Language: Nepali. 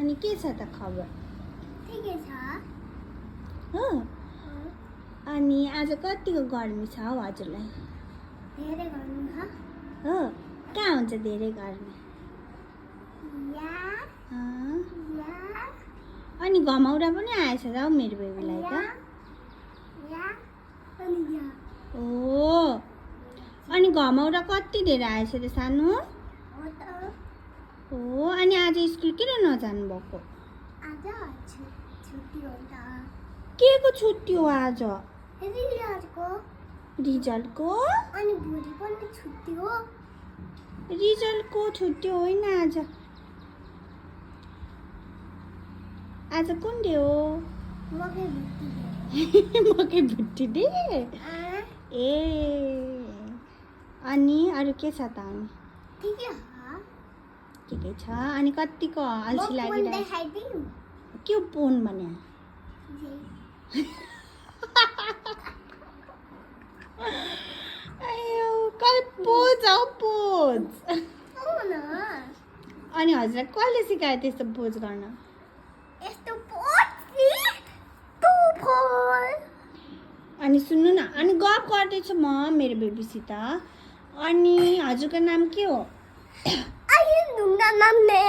अनि के छ त खबर? ठिकै छ। हो अनि आज कतिको गर्मी छ हौ हजुरलाई? धेरै गर्मी छ। हो कहाँ हुन्छ धेरै गर्मी? यहाँ अँ, यहाँ अनि घमौरा पनि आएछ त हौ मेरो बेबीलाई त। यहाँ अनि यहाँ। ओ अनि घमौरा कति धेरै आएछ त सानो? हो त। हो अनि आज स्कुल किन नजानु भएको? आज छुट्टी हो नि त। के को छुट्टी हो आज? रिजल्टको। रिजल्टको? अनि भोलि पनि छुट्टी हो। रिजल्टको छुट्टी होइन आज। आज कुन डे हो? मकै भुट्टी मकै भुट्टी डे? ए अनि अरू के छ त अनि? ठिकै हो। ठिकै छ। अनि कतिको अल्छी लागिरहेको? देखाइदिउँ। के फोन भने? आयो कल पोज हौ पोज। अनि हजुरलाई कसले सिकायो त्यस्तो पोज गर्न? यस्तो पोज तु फोन। अनि सुन्नु न, अनि गफ गर्दैछु म मेरो बेबीसित। अनि हजुरको नाम के हो? आई ढुङ्गा नाम ने